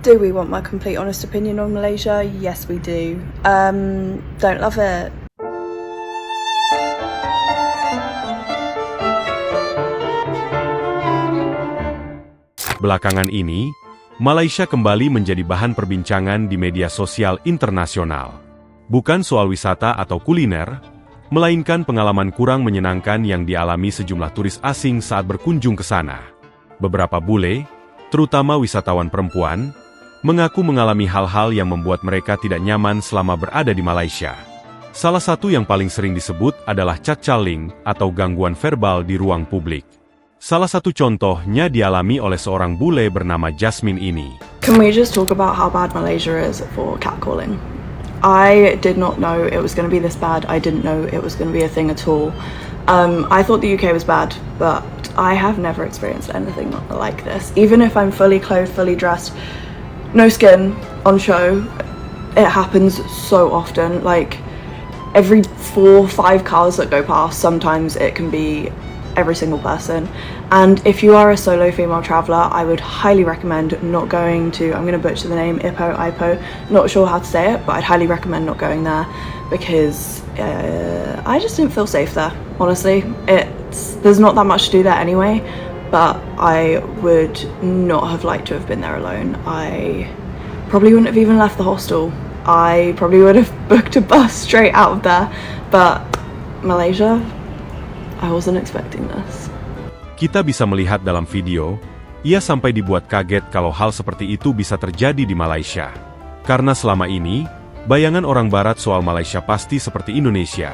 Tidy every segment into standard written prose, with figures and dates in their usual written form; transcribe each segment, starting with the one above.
Do we want my complete honest opinion on Malaysia? Yes, we do. Don't love it. Belakangan ini, Malaysia kembali menjadi bahan perbincangan di media sosial internasional. Bukan soal wisata atau kuliner, melainkan pengalaman kurang menyenangkan yang dialami sejumlah turis asing saat berkunjung ke sana. Beberapa bule, terutama wisatawan perempuan, mengaku mengalami hal-hal yang membuat mereka tidak nyaman selama berada di Malaysia. Salah satu yang paling sering disebut adalah cacaling atau gangguan verbal di ruang publik. Salah satu contohnya dialami oleh seorang bule bernama Jasmine ini. Can we just talk about how bad Malaysia is for catcalling? I did not know it was going to be this bad. I didn't know it was going to be a thing at all. I thought the UK was bad, but I have never experienced anything like this. Even if I'm fully clothed, fully dressed, no skin on show, it happens so often. Like every 4 or 5 cars that go past, sometimes it can be every single person. And if you are a solo female traveller, I would highly recommend not going to, I'm going to butcher the name, Ipoh, not sure how to say it, but I'd highly recommend not going there because I just didn't feel safe there, honestly. There's not that much to do there anyway, but I would not have liked to have been there alone. I probably wouldn't have even left the hostel. I probably would have booked a bus straight out of there, but Malaysia, I wasn't expecting this. Kita bisa melihat dalam video, ia sampai dibuat kaget kalau hal seperti itu bisa terjadi di Malaysia. Karena selama ini, bayangan orang barat soal Malaysia pasti seperti Indonesia,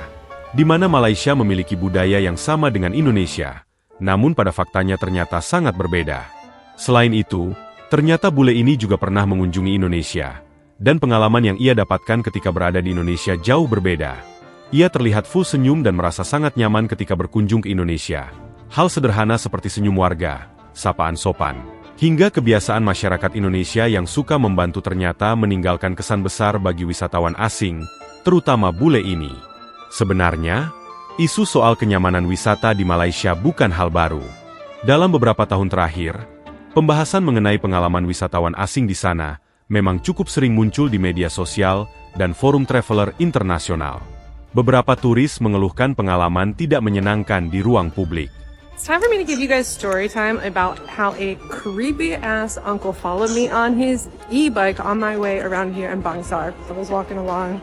di mana Malaysia memiliki budaya yang sama dengan Indonesia, namun pada faktanya ternyata sangat berbeda. Selain itu, ternyata bule ini juga pernah mengunjungi Indonesia, dan pengalaman yang ia dapatkan ketika berada di Indonesia jauh berbeda. Ia terlihat full senyum dan merasa sangat nyaman ketika berkunjung ke Indonesia. Hal sederhana seperti senyum warga, sapaan sopan, hingga kebiasaan masyarakat Indonesia yang suka membantu ternyata meninggalkan kesan besar bagi wisatawan asing, terutama bule ini. Sebenarnya, isu soal kenyamanan wisata di Malaysia bukan hal baru. Dalam beberapa tahun terakhir, pembahasan mengenai pengalaman wisatawan asing di sana memang cukup sering muncul di media sosial dan forum traveler internasional. Beberapa turis mengeluhkan pengalaman tidak menyenangkan di ruang publik. It's time for me to give you guys story time about how a creepy ass uncle followed me on his e-bike on my way around here in Bangsar. I was walking along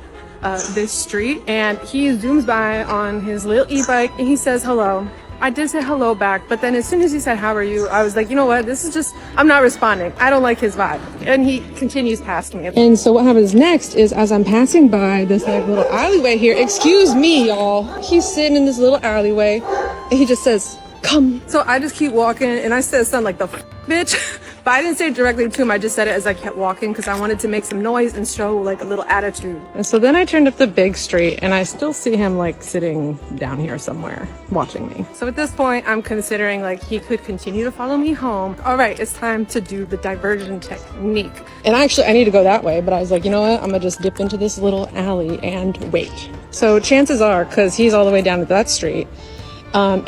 this street and he zooms by on his little e-bike and he says hello. I did say hello back, but then as soon as he said how are you, I was like, you know what, this is just, I'm not responding. I don't like his vibe. And he continues past me. And so what happens next is as I'm passing by this like little alleyway here, excuse me y'all, he's sitting in this little alleyway and he just says, come. So I just keep walking and I said something like the bitch, but I didn't say it directly to him. I just said it as I kept walking because I wanted to make some noise and show like a little attitude. And so then I turned up the big street and I still see him like sitting down here somewhere watching me. So at this point I'm considering like he could continue to follow me home. All right, it's time to do the diversion technique. And actually I need to go that way, but I was like, you know what? I'm gonna just dip into this little alley and wait. So chances are, because he's all the way down to that street,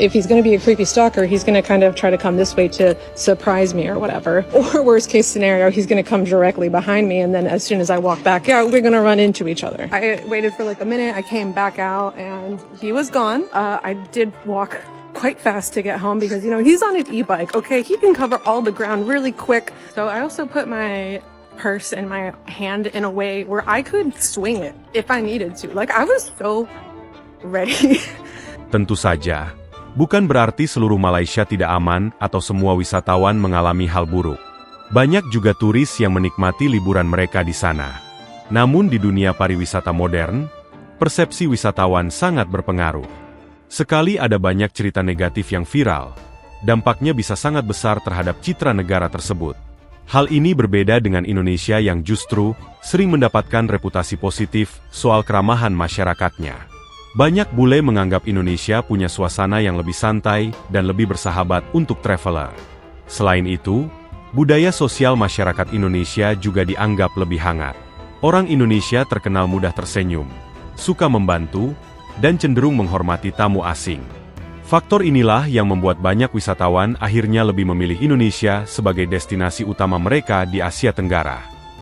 if he's going to be a creepy stalker, he's going to kind of try to come this way to surprise me or whatever. Or worst case scenario, he's going to come directly behind me and then as soon as I walk back out, we're going to run into each other. I waited for like a minute, I came back out and he was gone. I did walk quite fast to get home because, you know, he's on an e-bike, okay? He can cover all the ground really quick. So I also put my purse in my hand in a way where I could swing it if I needed to. Like I was so ready. Tentu saja, bukan berarti seluruh Malaysia tidak aman atau semua wisatawan mengalami hal buruk. Banyak juga turis yang menikmati liburan mereka di sana. Namun di dunia pariwisata modern, persepsi wisatawan sangat berpengaruh. Sekali ada banyak cerita negatif yang viral, dampaknya bisa sangat besar terhadap citra negara tersebut. Hal ini berbeda dengan Indonesia yang justru sering mendapatkan reputasi positif soal keramahan masyarakatnya. Banyak bule menganggap Indonesia punya suasana yang lebih santai dan lebih bersahabat untuk traveler. Selain itu, budaya sosial masyarakat Indonesia juga dianggap lebih hangat. Orang Indonesia terkenal mudah tersenyum, suka membantu, dan cenderung menghormati tamu asing. Faktor inilah yang membuat banyak wisatawan akhirnya lebih memilih Indonesia sebagai destinasi utama mereka di Asia Tenggara.